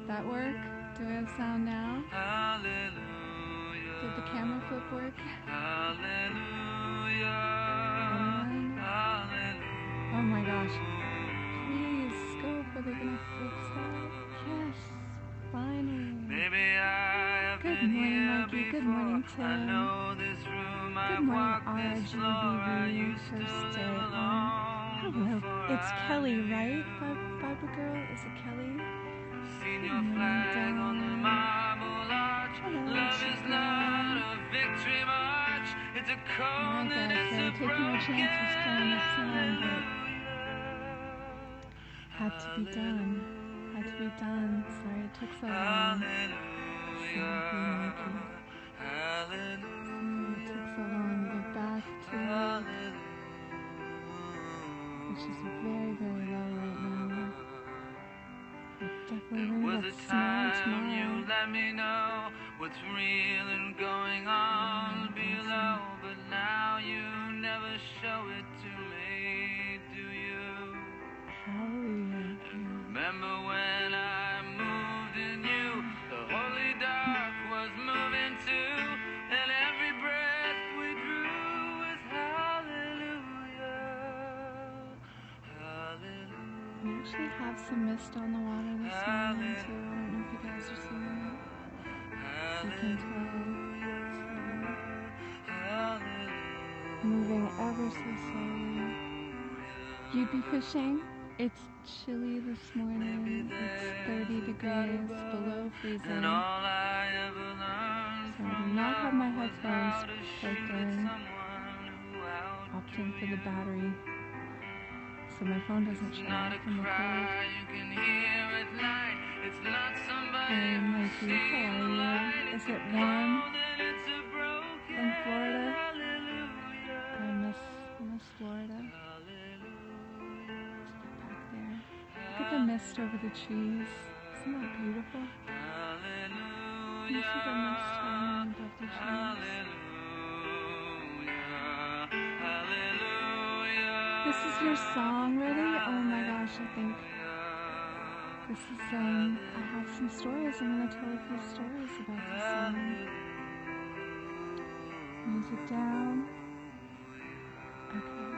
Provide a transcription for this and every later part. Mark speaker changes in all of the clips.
Speaker 1: that work? Do I have sound now?
Speaker 2: Hallelujah.
Speaker 1: Did the camera flip work?
Speaker 2: Hallelujah.
Speaker 1: Anyone?
Speaker 2: Hallelujah.
Speaker 1: Oh my gosh. Please, Scope, are they gonna fix that? Yes, finally.
Speaker 2: Maybe I have
Speaker 1: Good
Speaker 2: been
Speaker 1: morning,
Speaker 2: here
Speaker 1: Mikey.
Speaker 2: before.
Speaker 1: Good morning,
Speaker 2: I
Speaker 1: Tim.
Speaker 2: know this room.
Speaker 1: Good
Speaker 2: I've
Speaker 1: morning,
Speaker 2: walked this floor. I
Speaker 1: RGBV.
Speaker 2: used to
Speaker 1: First day
Speaker 2: live
Speaker 1: on.
Speaker 2: alone
Speaker 1: Hello,
Speaker 2: before
Speaker 1: it's
Speaker 2: I
Speaker 1: Kelly,
Speaker 2: knew
Speaker 1: right?
Speaker 2: you.
Speaker 1: Fiber Girl, is it Kelly?
Speaker 2: Seen
Speaker 1: Good
Speaker 2: your
Speaker 1: morning,
Speaker 2: flag on the
Speaker 1: Dawn.
Speaker 2: marble arch.
Speaker 1: Hello,
Speaker 2: Love is
Speaker 1: Chica.
Speaker 2: not a victory march. It's a
Speaker 1: Alright
Speaker 2: cold and
Speaker 1: guys,
Speaker 2: it's
Speaker 1: so
Speaker 2: a
Speaker 1: taking our
Speaker 2: broken
Speaker 1: chances playing this song, but had to be done. Had to be done. Sorry it took so long. Sorry, Mikey. Sorry it took so long to get back to it, which is very, very low right now. Definitely
Speaker 2: was
Speaker 1: gonna
Speaker 2: a
Speaker 1: get snow
Speaker 2: time you
Speaker 1: tomorrow.
Speaker 2: let me know what's real and going on below, but now you never show it to me, do you?
Speaker 1: Hallelujah.
Speaker 2: Remember when I moved in you, the holy dark was moving too, and every breath we drew was hallelujah, hallelujah.
Speaker 1: We actually have some mist on the water this morning too. I don't know if you guys are seeing it. You can tell it's moving ever so slowly. You'd be fishing? It's chilly this morning. It's 30 degrees below freezing. So I do not have my headphones plugged in. Opting for the battery, so my phone doesn't shut off in the cold. Hey Mikey, how are you? Is it warm in Florida? I miss Florida. Let's get back there. Look at the mist over the trees. Isn't that beautiful? Can you see the mist hanging above the trees? This is your song ready? Oh my gosh, I think this is, I have some stories. I'm going to tell a few stories about this song. Music down. Okay.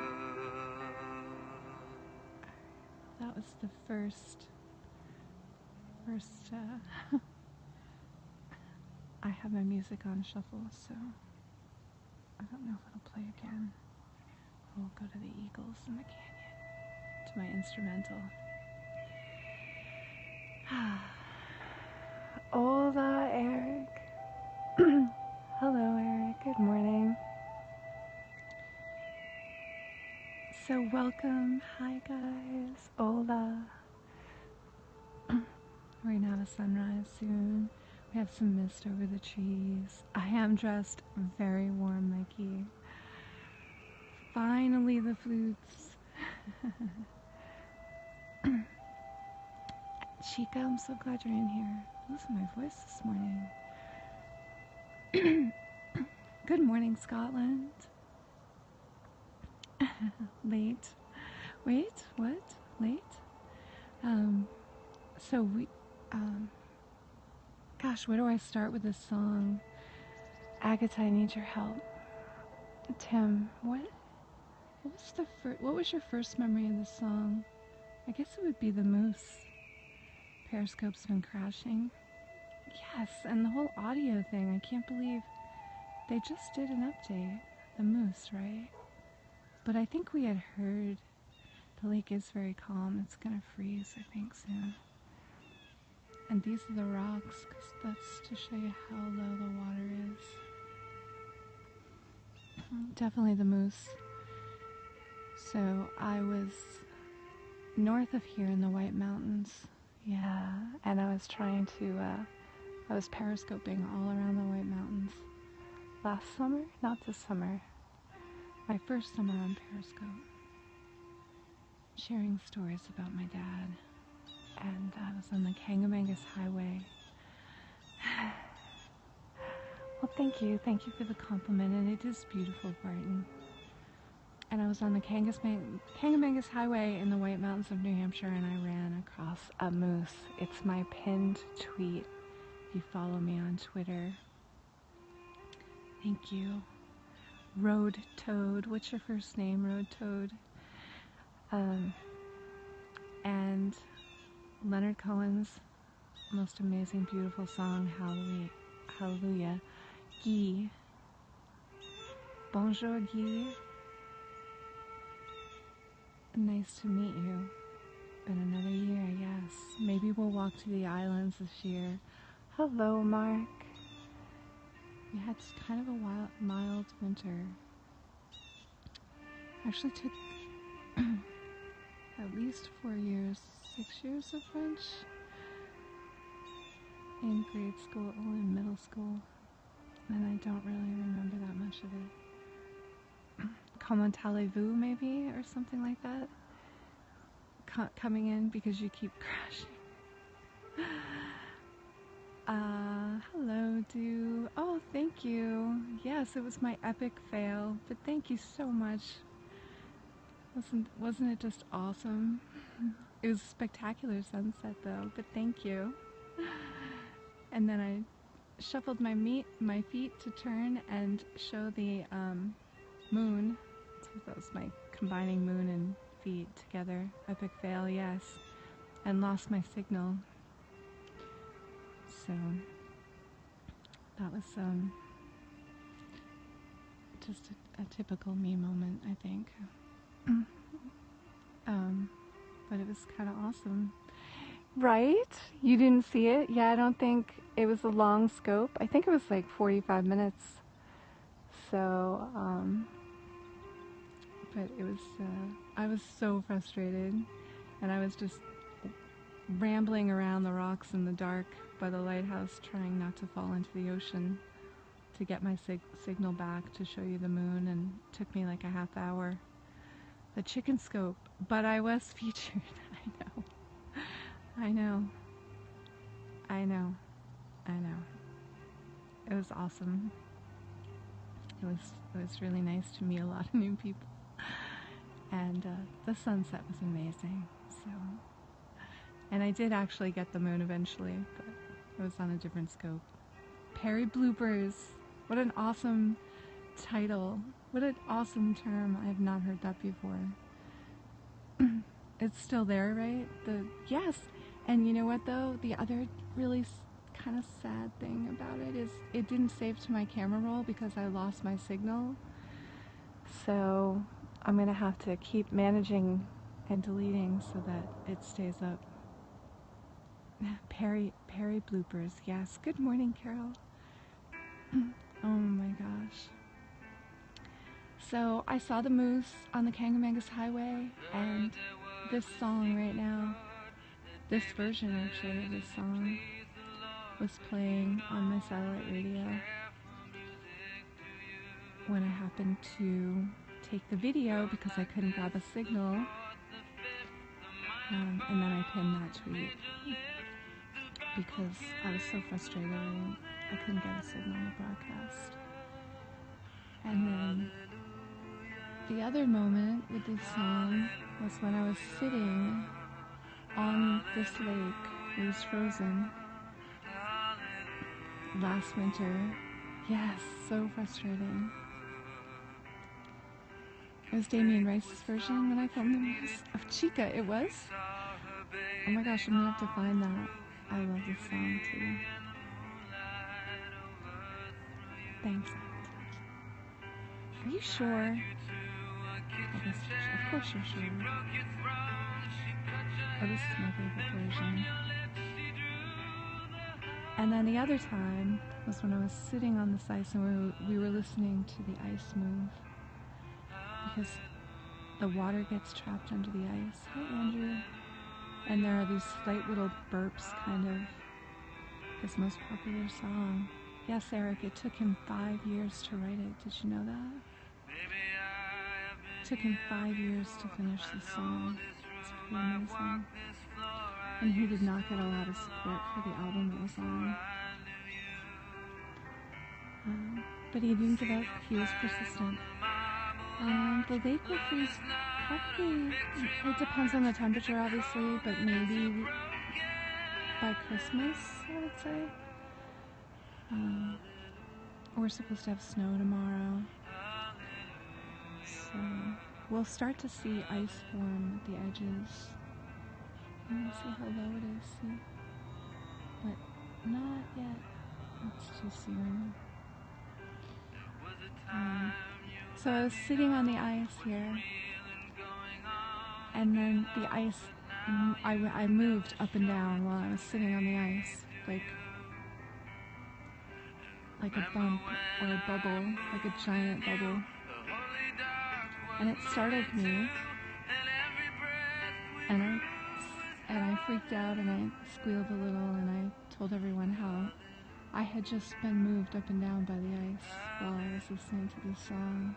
Speaker 1: That was the first, I have my music on shuffle, so I don't know if it'll play again. We'll go to the Eagles in the Canyon, to my instrumental. Hola, Eric. Hello, Eric. Good morning. So welcome. Hi, guys. Hola. We're gonna have a sunrise soon. We have some mist over the trees. I am dressed very warm, Mikey. Finally, the flutes. Chica, I'm so glad you're in here. Listen to my voice this morning. Good morning, Scotland. Late. Wait, what? Late? So we, gosh, where do I start with this song? Agatha, I need your help. Tim, what was your first memory of this song? I guess it would be the moose. Periscope's been crashing. Yes, and the whole audio thing. I can't believe they just did an update. The moose, right? But I think we had heard the lake is very calm. It's gonna freeze, I think, soon. And these are the rocks, because that's to show you how low the water is. Definitely the moose. So I was north of here in the White Mountains. Yeah, and I was trying to, I was periscoping all around the White Mountains. Last summer? Not this summer. My first summer on Periscope. Sharing stories about my dad. And I was on the Kangamangas Highway. Well, thank you for the compliment, and it is beautiful, Barton. and I was on the Kangamangas Highway in the White Mountains of New Hampshire, and I ran across a moose. It's my pinned tweet. If you follow me on Twitter. Thank you. Road Toad. What's your first name, Road Toad? And Leonard Cohen's most amazing, beautiful song, Hallejuah. Guy. Bonjour, Guy. Nice to meet you. Been another year, I guess. Maybe we'll walk to the islands this year. Hello, Mark. We had kind of a mild winter. Actually took at least 4 years, 6 years of French in grade school, in middle school, and I don't really remember that much of it. Comment allez-vous, maybe, or something like that? Coming in because you keep crashing. Hello, Do. Oh, thank you. Yes, it was my epic fail, but thank you so much. Wasn't it just awesome? It was a spectacular sunset, though, but thank you. And then I shuffled my feet to turn and show the moon. So that was my combining moon and feet together. Epic fail, yes. And lost my signal. So that was just a typical me moment, I think. But it was kind of awesome. Right? You didn't see it? Yeah, I don't think it was a long scope. I think it was like 45 minutes. So, but it was, I was so frustrated, and I was just rambling around the rocks in the dark by the lighthouse, trying not to fall into the ocean to get my signal back to show you the moon, and it took me like a half hour. The chicken scope, but I was featured. I know. It was awesome. It was really nice to meet a lot of new people, and the sunset was amazing. So, and I did actually get the moon eventually, but it was on a different scope. Perry bloopers. What an awesome title. What an awesome term. I have not heard that before. It's still there, right? Yes. And you know what, though? The other really kind of sad thing about it is it didn't save to my camera roll because I lost my signal. So I'm going to have to keep managing and deleting so that it stays up. Perry bloopers. Yes. Good morning, Carol. Oh my gosh. So I saw the moose on the Kangamangas Highway, and this song right now, this version actually of this song, was playing on my satellite radio when I happened to take the video because I couldn't grab a signal, and then I pinned that tweet because I was so frustrated I couldn't get a signal on the broadcast. And then the other moment with this song was when I was sitting on this lake. It was frozen last winter. Yes, so frustrating. It was Damien Rice's version when I filmed the moose of Chica. It was? Oh my gosh, I'm gonna have to find that. I love this song too. Thanks. Are you sure? I guess, of course you're sure. Oh, this is my favorite version. And then the other time was when I was sitting on this ice and we were listening to the ice move. Because the water gets trapped under the ice. Hi, Andrew. And there are these slight little burps, kind of. His most popular song. Yes, Eric, it took him 5 years to write it. Did you know that? It took him 5 years to finish this song. It's pretty amazing. And he did not get a lot of support for the album it was on. But he didn't give up. He was persistent. The lake will freeze probably, it depends on the temperature obviously, but maybe by Christmas, I would say. We're supposed to have snow tomorrow, so we'll start to see ice form at the edges. And we'll see how low it is, see? But not yet. It's too soon. So I was sitting on the ice here, and then the ice, I moved up and down while I was sitting on the ice, like a bump or a bubble, like a giant bubble. And it startled me, and I freaked out, and I squealed a little, and I told everyone how I had just been moved up and down by the ice while I was listening to this song.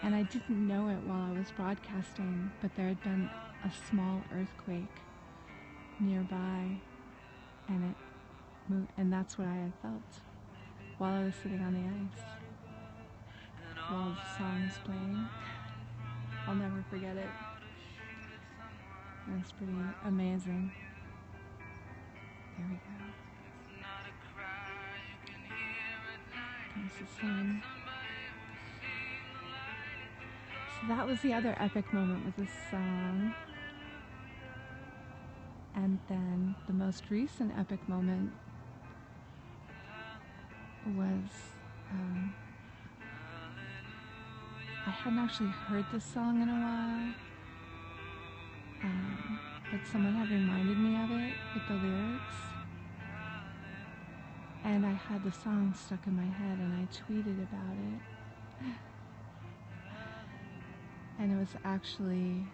Speaker 1: And I didn't know it while I was broadcasting, but there had been a small earthquake nearby, and it moved, and that's what I had felt while I was sitting on the ice while the song was playing. I'll never forget it. It's pretty amazing. There we go. Comes the sun. So that was the other epic moment with this song. And then the most recent epic moment was, I hadn't actually heard this song in a while, but someone had reminded me of it with the lyrics, and I had the song stuck in my head, and I tweeted about it. And it was actually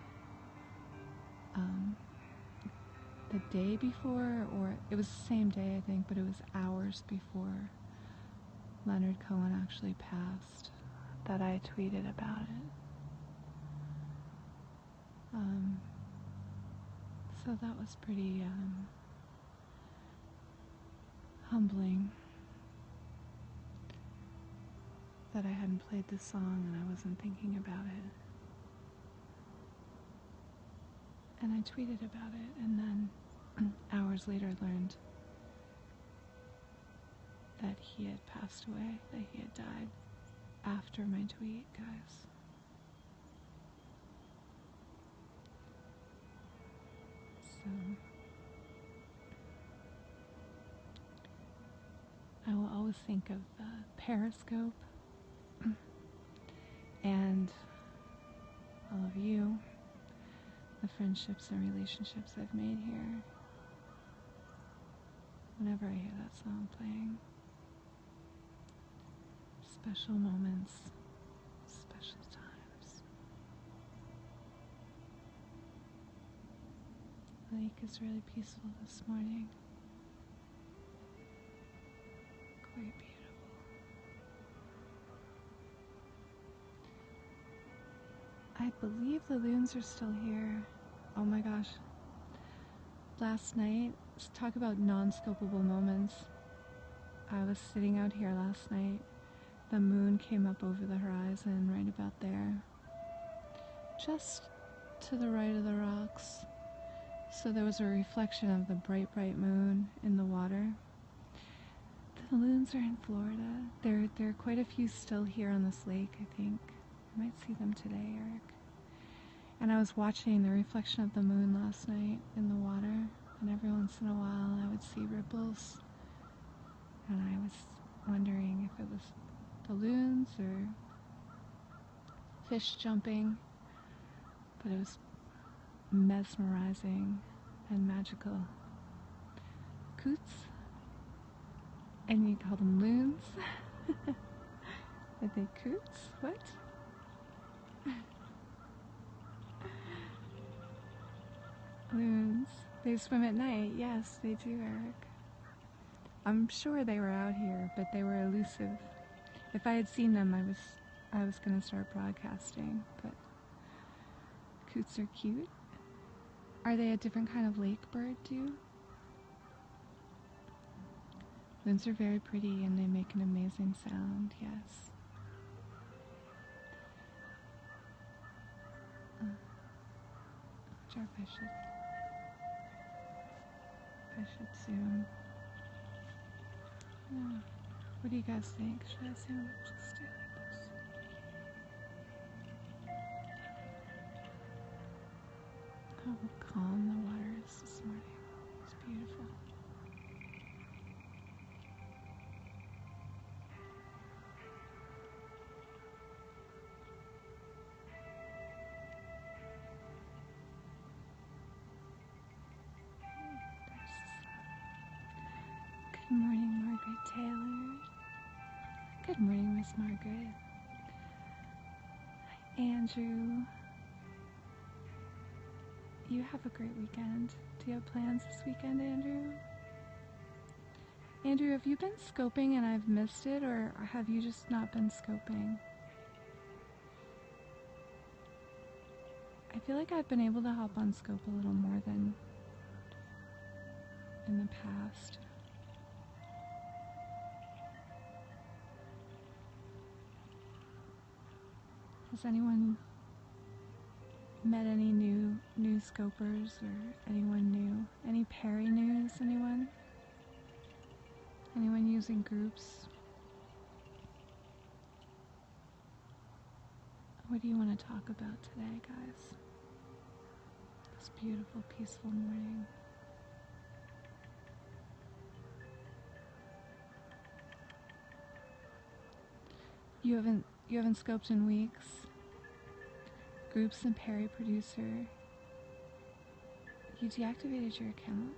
Speaker 1: the day before, or it was the same day, I think, but it was hours before Leonard Cohen actually passed that I tweeted about it. So that was pretty humbling that I hadn't played this song and I wasn't thinking about it. And I tweeted about it, and then hours later learned that he had passed away, that he had died after my tweet, guys. So I will always think of Periscope and all of you, the friendships and relationships I've made here, whenever I hear that song playing. Special moments, special times. The lake is really peaceful this morning. Quite beautiful. I believe the loons are still here. Oh my gosh. Last night, let's talk about non-scopable moments. I was sitting out here last night. The moon came up over the horizon right about there, just to the right of the rocks. So there was a reflection of the bright, bright moon in the water. The loons are in Florida. There are quite a few still here on this lake, I think. You might see them today, Eric. And I was watching the reflection of the moon last night in the water, and every once in a while I would see ripples, and I was wondering if it was balloons or fish jumping, but it was mesmerizing and magical. Coots? And you call them loons? Are they coots? What? Loons. They swim at night. Yes, they do, Eric. I'm sure they were out here, but they were elusive. If I had seen them, I was going to start broadcasting, but coots are cute. Are they a different kind of lake bird, too? Loons are very pretty, and they make an amazing sound, yes. Jeff, I should zoom. Yeah. What do you guys think? Should I zoom? Just stay like this. How calm the water is this morning. It's beautiful. Good morning, Margaret Taylor. Good morning, Miss Margaret. Andrew. You have a great weekend. Do you have plans this weekend, Andrew? Andrew, have you been scoping and I've missed it, or have you just not been scoping? I feel like I've been able to hop on scope a little more than in the past. Has anyone met any new scopers or anyone new? Any Perry news, anyone? Anyone using groups? What do you want to talk about today, guys? This beautiful, peaceful morning. You haven't scoped in weeks. Groups and Perry producer. You deactivated your account?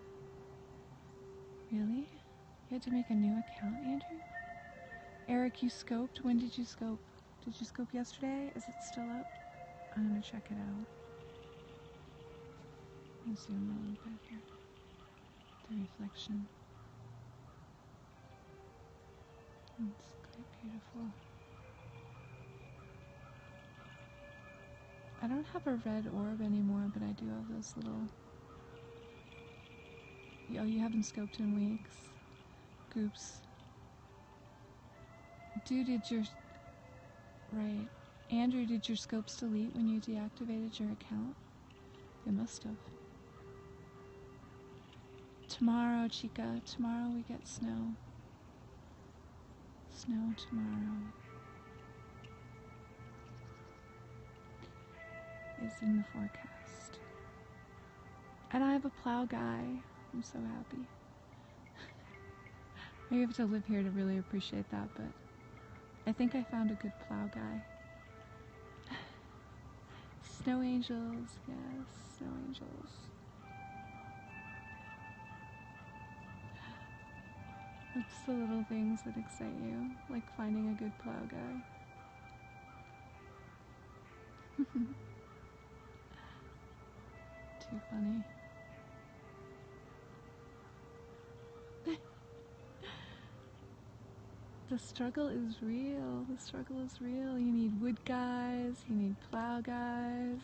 Speaker 1: Really? You had to make a new account, Andrew? Eric, you scoped? When did you scope? Did you scope yesterday? Is it still up? I'm gonna check it out. Let me zoom a little bit here. The reflection. It's quite beautiful. I don't have a red orb anymore, but I do have those little... Oh, you haven't scoped in weeks. Groups. Dude, did your... Right. Andrew, did your scopes delete when you deactivated your account? They must have. Tomorrow, Chica. Tomorrow we get snow. Snow tomorrow. Is in the forecast. And I have a plow guy. I'm so happy. Maybe I have to live here to really appreciate that, but I think I found a good plow guy. Snow angels, yes, snow angels. It's the little things that excite you, like finding a good plow guy. Too funny. The struggle is real. The struggle is real. You need wood guys. You need plow guys.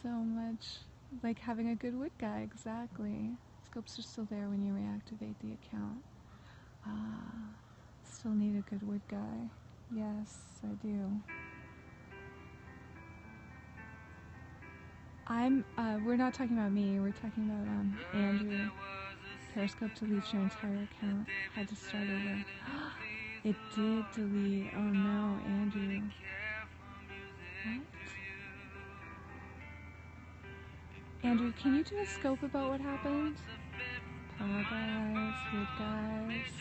Speaker 1: So much. Like having a good wood guy, exactly. Scopes are still there when you reactivate the account. Still need a good wood guy. Yes, I do. We're not talking about me, we're talking about, Andrew. Periscope deletes your entire account. Had to start over. It did delete. Oh no, Andrew. What? Andrew, can you do a scope about what happened? Plow guys, wood guys,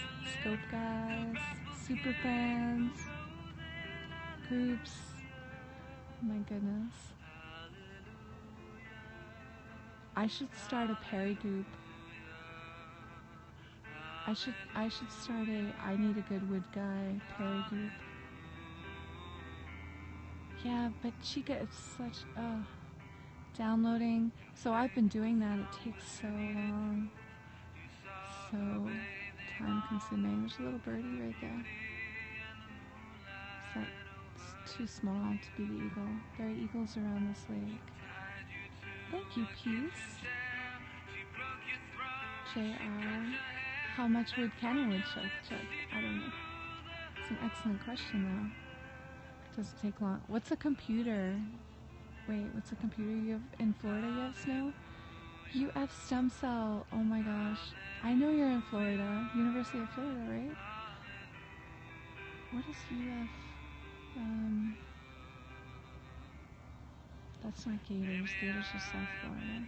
Speaker 1: scope guys, super fans, groups. Oh my goodness. I should start a Perry group. I should start a I need a good wood guy Perry group. Yeah, but Chica, it's such downloading. So I've been doing that. It takes so long. So time consuming. There's a little birdie right there. It's too small to be the eagle. There are eagles around this lake. Thank you, Peace. JR. How much wood can a woodchuck chuck? I don't know. It's an excellent question, though. Does it take long? What's a computer? Wait, what's a computer? You have in Florida? You have snow? UF stem cell. Oh my gosh. I know you're in Florida. University of Florida, right? What is UF? That's not Gators. Gators are South Florida.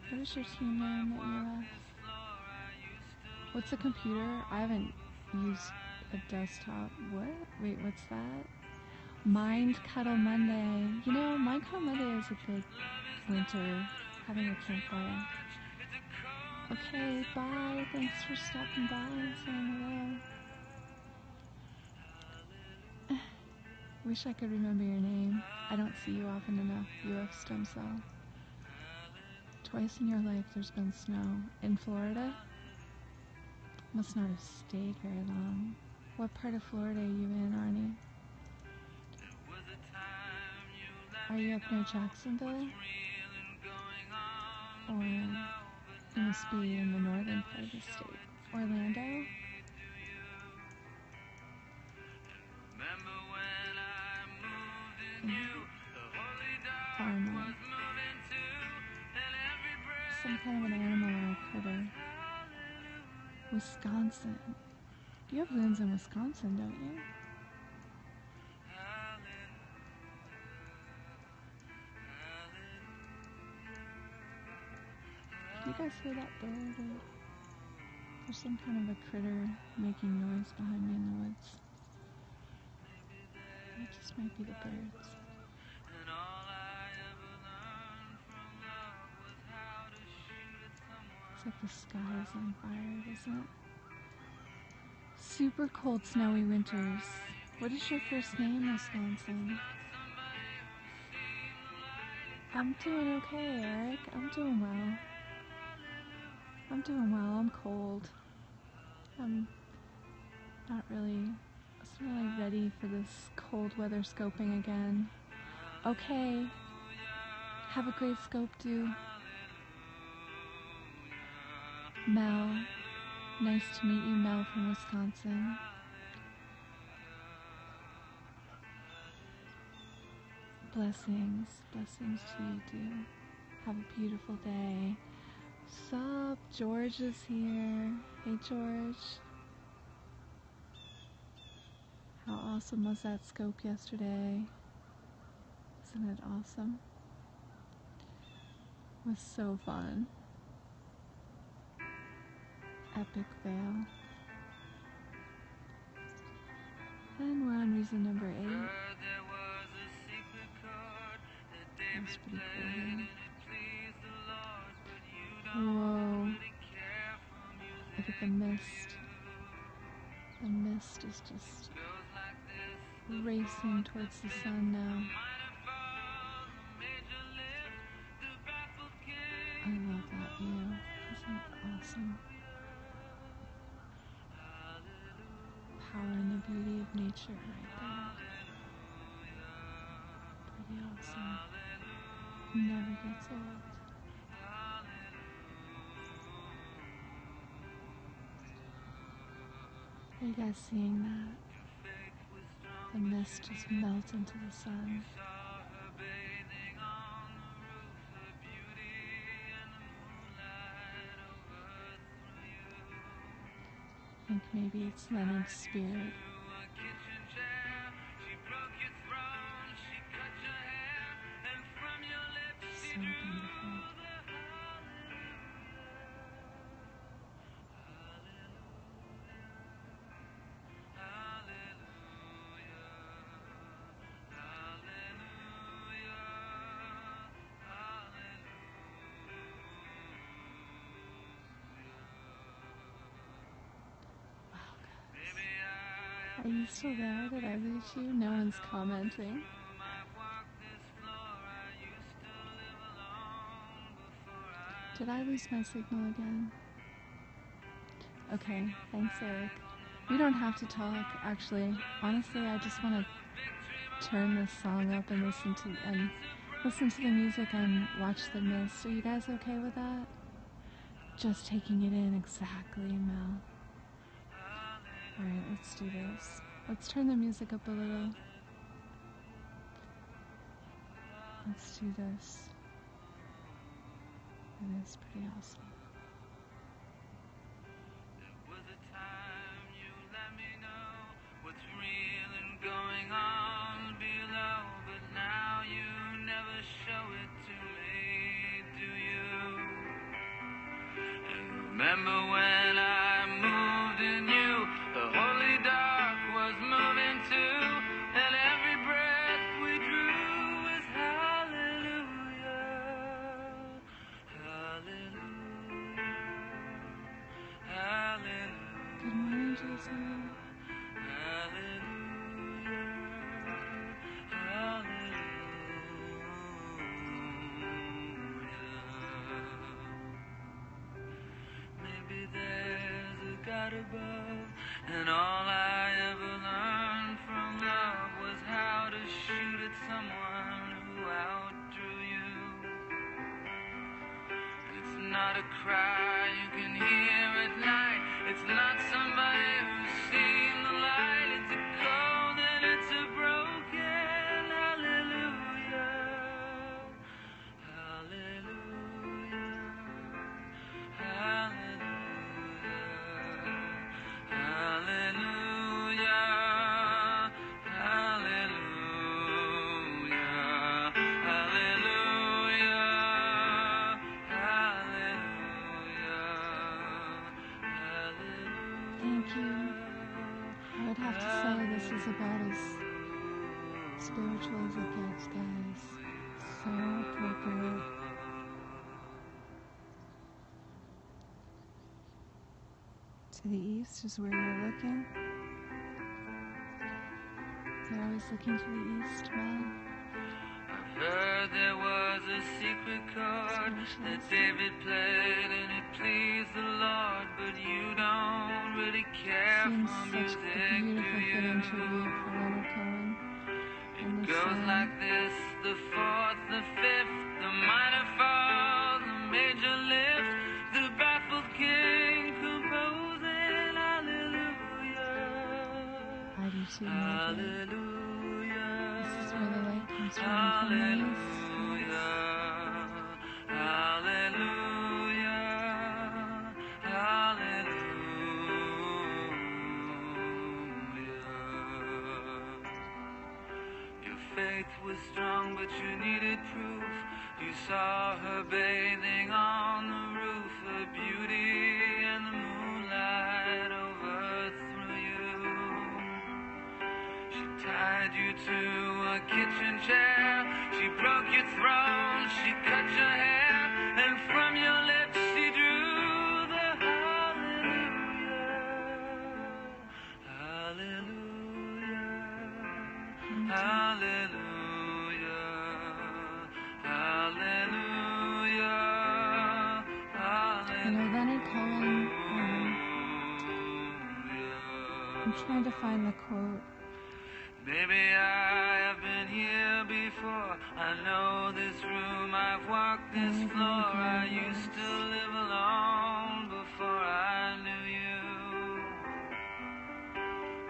Speaker 1: What is your team name at UF? What's a computer? I haven't used a desktop. What? Wait, what's that? Mind Cuddle Monday. You know, Mind Cuddle Monday is a good winter, having a campfire. Okay, bye. Thanks for stopping by and saying hello. Wish I could remember your name. I don't see you often enough. UF stem cell. Twice in your life there's been snow. In Florida? Must not have stayed very long. What part of Florida are you in, Arnie? Are you up near Jacksonville? Or you must be in the northern part of the state. Orlando? Far north. Some kind of an animal or a critter. Wisconsin. You have loons in Wisconsin, don't you? Can you guys hear that bird? Or there's some kind of a critter making noise behind me in the woods. It just might be the birds. Looks like the sky is on fire, doesn't it? Super cold, snowy winters. What is your first name, Wisconsin? I'm doing okay, Eric. I'm doing well. I'm doing well. I'm cold. I'm not really ready for this cold weather scoping again. Okay. Have a great scope, dude. Mel. Nice to meet you, Mel from Wisconsin. Blessings. Blessings to you, dude. Have a beautiful day. Sup? George is here. Hey, George. How awesome was that scope yesterday? Isn't it awesome? It was so fun. Epic fail. And we're on reason number 8. That's pretty cool. Whoa. Look at the mist. The mist is just racing towards the sun now. I love that view. Isn't it awesome? Power and the beauty of nature right there. Pretty awesome. Never gets old. Are you guys seeing that? The mist just melts into the sun. I think maybe it's Leonard's spirit. So beautiful. Are you still there? Did I lose you? No one's commenting. Did I lose my signal again? Okay, thanks, Eric. We don't have to talk, actually. Honestly, I just want to turn this song up and listen to the music and watch the mist. Are you guys okay with that? Just taking it in exactly, Mel. Alright, let's do this. Let's turn the music up a little. Let's do this. It is pretty awesome.
Speaker 2: There was a time you let me know what's real and going on below, but now you never show it to me, do you? And remember when I moved in you, the holy dark was moving too, and every breath we drew was hallelujah, hallelujah, hallelujah.
Speaker 1: Good morning, Jason.
Speaker 2: Maybe there's a God above, and all I ever learned from love was how to shoot at someone who outdrew you. It's not a cry you can hear at night. It's not somebody who's seen the light. It's a cold and it's a broken hallelujah, hallelujah, hallelujah, hallelujah, hallelujah, hallelujah.
Speaker 1: Thank you. I would have to say this is about as spiritual as it gets, guys. So appropriate. To the east is where you're looking. You're always looking to the east, well.
Speaker 2: Heard there was a secret chord that David played and it pleased the Lord, but you don't really care
Speaker 1: Seems
Speaker 2: for
Speaker 1: such
Speaker 2: music,
Speaker 1: a
Speaker 2: do
Speaker 1: beautiful
Speaker 2: you?
Speaker 1: fitting tribute for Leonard Cohen.
Speaker 2: It goes like this: the fourth, the fifth, the minor fall, the major lift, the baffled king composing hallelujah,
Speaker 1: I do too, my dear.
Speaker 2: hallelujah.
Speaker 1: This is where the light comes from the east.
Speaker 2: Hallelujah, hallelujah, hallelujah. Your faith was strong, but you needed proof. You saw her bathing on the roof, her beauty and the moonlight overthrew you. She tied you to a kitchen chair, she broke your throne, she cut your hair, and from your lips she drew the hallelujah, hallelujah, hallelujah, hallelujah,
Speaker 1: You know, Leonard Cohen, I'm trying to find the quote.
Speaker 2: Maybe I have been here before. I know this room, I've walked this floor. I used to live alone before I knew you.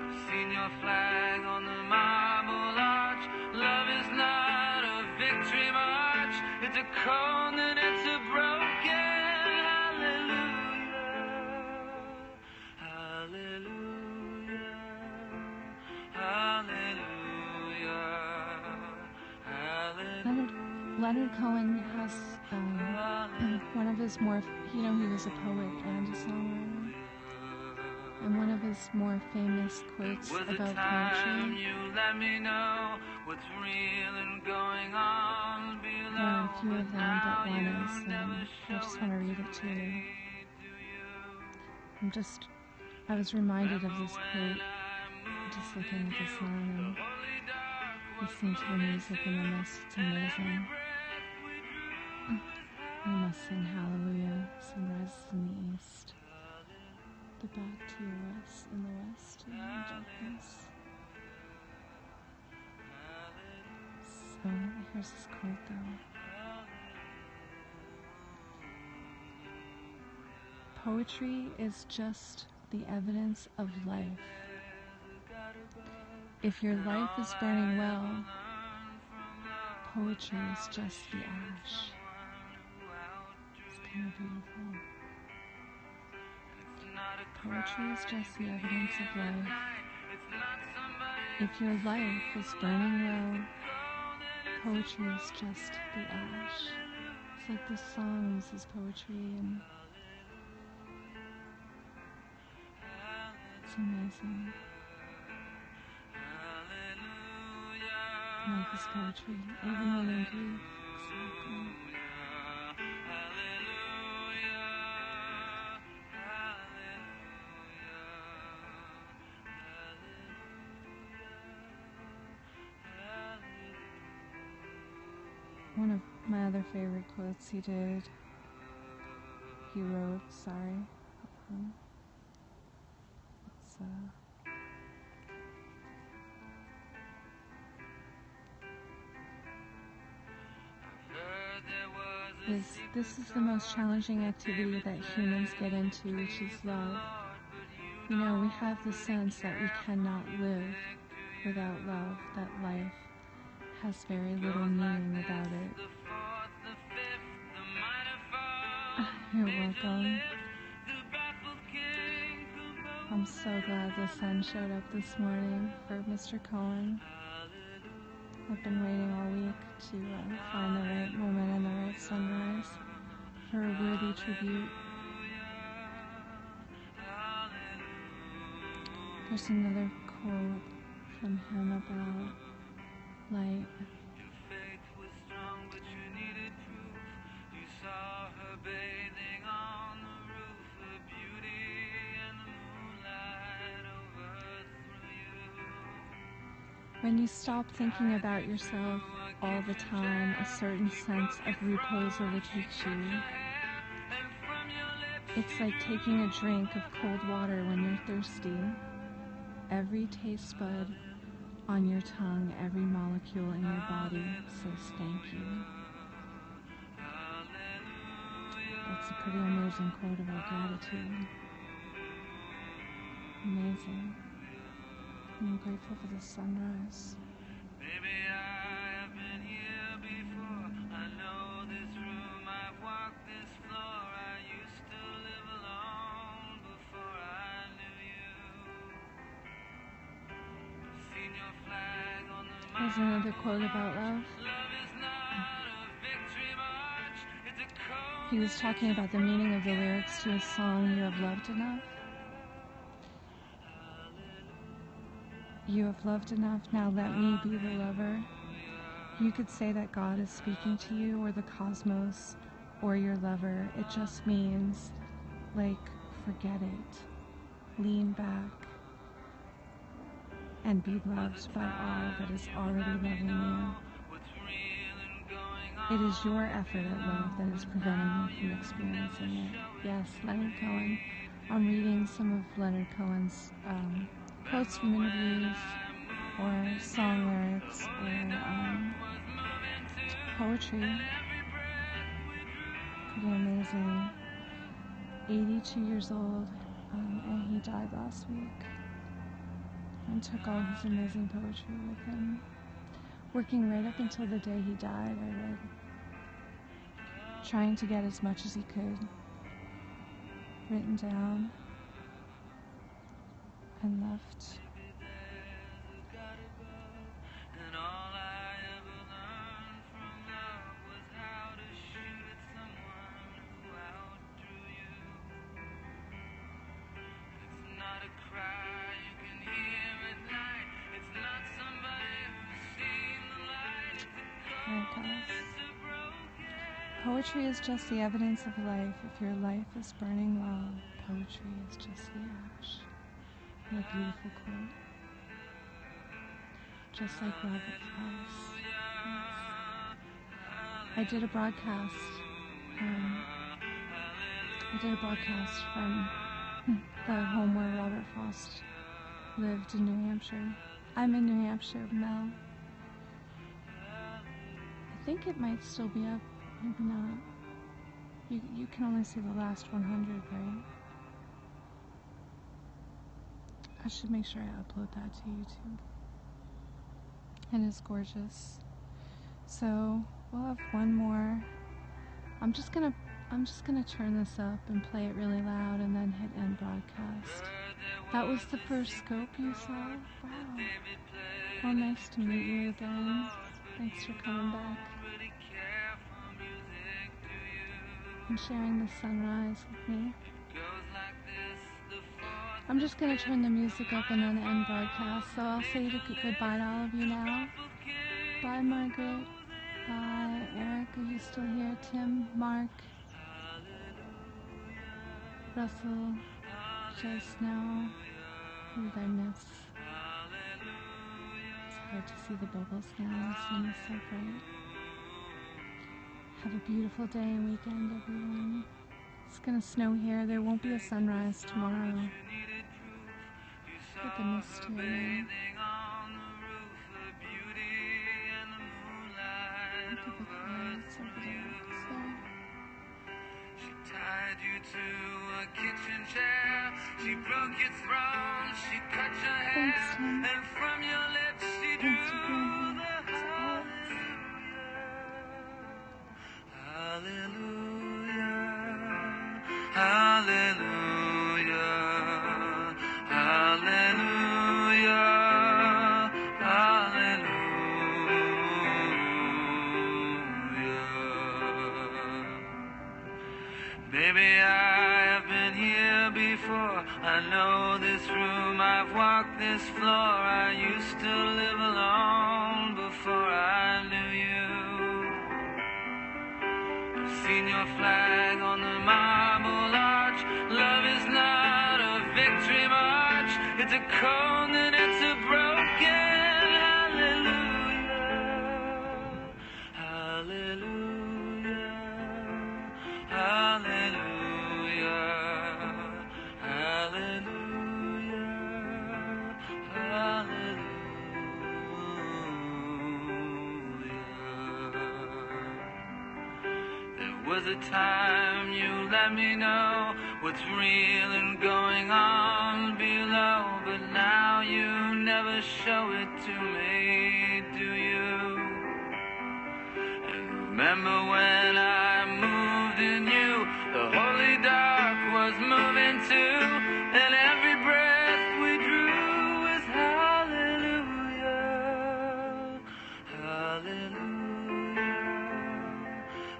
Speaker 2: I've seen your flag on the marble arch. Love is not a victory march. It's a cold and it's a broken hallelujah, hallelujah, hallelujah, hallelujah.
Speaker 1: Leonard Cohen has one of his more, you know, he was a poet and a songwriter. And one of his more famous quotes about poetry.
Speaker 2: You let me know what's real and going on below.
Speaker 1: There are a few of them, but one is, I just want to read it to you. I was reminded of this quote, just looking at the sun and listening to the music in the mist. It's amazing. We must sing hallelujah, sunrises in the east, the back to your west, in the west, in the darkness. So, here's this quote though. Poetry is just the evidence of life. If your life is burning well, poetry is just the ash. It's kind of beautiful. Poetry is just the evidence of life. If your life is burning low, poetry is just the ash. It's like the songs is poetry, and it's amazing. Life is poetry, even when in grief. Exactly. One of my other favorite quotes he wrote, sorry. This is the most challenging activity that humans get into, which is love. You know, we have the sense that we cannot live without love, that life has very little meaning without it. You're welcome. I'm so glad the sun showed up this morning for Mr. Cohen. I've been waiting all week to find the right moment and the right sunrise for a worthy tribute. There's another quote from him about light.
Speaker 2: Your faith was strong, but you needed proof. You saw her bathing on the roof, her beauty and the moonlight overthrew you.
Speaker 1: When you stop thinking about yourself all the time, a certain sense of repose overtakes you. It's like taking a drink of cold water when you're thirsty. Every taste bud on your tongue, every molecule in your body says thank you. That's a pretty amazing quote about gratitude. Amazing. I'm grateful for the sunrise.
Speaker 2: Maybe I have been here before. I know this room, I've walked this floor. I used to live alone before I knew you. I've seen your flag on the mountain.
Speaker 1: There's another quote about love.
Speaker 2: Love is not a victory march. It's a cold.
Speaker 1: He was talking about the meaning of the lyrics to his song, You Have Loved Enough. You have loved enough, now let me be the lover. You could say that God is speaking to you, or the cosmos, or your lover. It just means, like, forget it. Lean back and be loved by all that is already loving you. It is your effort at love that is preventing you from experiencing it. Yes, Leonard Cohen. I'm reading some of Leonard Cohen's quotes from interviews, or song lyrics, or poetry. Pretty amazing. 82 years old, and he died last week. And took all his amazing poetry with him. Working right up until the day he died, I read. Trying to get as much as he could written down and left.
Speaker 2: And all I ever learned from love was how to shoot at someone who outdrew you. It's not a cry you can hear at night. It's not somebody who's seen the light. It's a cold, it's a broken.
Speaker 1: Poetry is just the evidence of life. If your life is burning low, poetry is just the ash. What a beautiful quote. Just like love itself. Yes. I did a broadcast. From the home where Robert Frost lived in New Hampshire. I'm in New Hampshire, Mel. I think it might still be up. Maybe not. You can only see the last 100, right? I should make sure I upload that to YouTube. And it's gorgeous. So we'll have one more. I'm just gonna turn this up and play it really loud and then hit end broadcast. That was the first scope you saw? Wow. Well, nice to meet you again. Thanks for coming back and sharing the sunrise with me. I'm just going to turn the music up and then end broadcast, so I'll say goodbye to all of you now. Bye, Margaret. Bye, Eric. Are you still here? Tim, Mark, Russell, Just Now. Who did I miss? It's hard to see the bubbles now. The sun is so bright. Have a beautiful day and weekend, everyone. It's gonna snow here. There won't be a sunrise tomorrow. Look at the mist here now. Look at the clouds over there.
Speaker 2: She tied you to a kitchen chair. She broke your throne. She cut your hair.
Speaker 1: Thanks, Tim.
Speaker 2: And from your lips she drew the hallelujah. Hallelujah. Hallelujah. Hallelujah. Baby, I have been here before. I know this room, I've walked this floor. I used to live alone before I knew you. I've seen your flag on the marble arch. Love is not a victory march. It's a cold and it's a broken hallelujah. Hallelujah. Hallelujah. Hallelujah. Hallelujah. There was a time you let me know what's real and going on below, but now you never show it to me, do you? And remember when I moved in you, the holy dark was moving too, and every breath we drew was hallelujah. Hallelujah.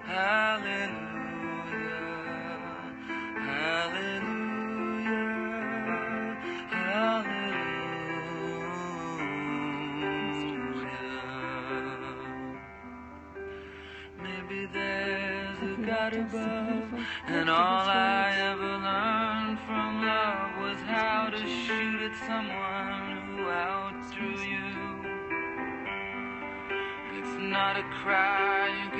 Speaker 2: Hallelujah. Hallelujah. Hallelujah. Maybe there's a God above, and all I ever learned from love was how to shoot at someone who outdrew you. It's not a cry you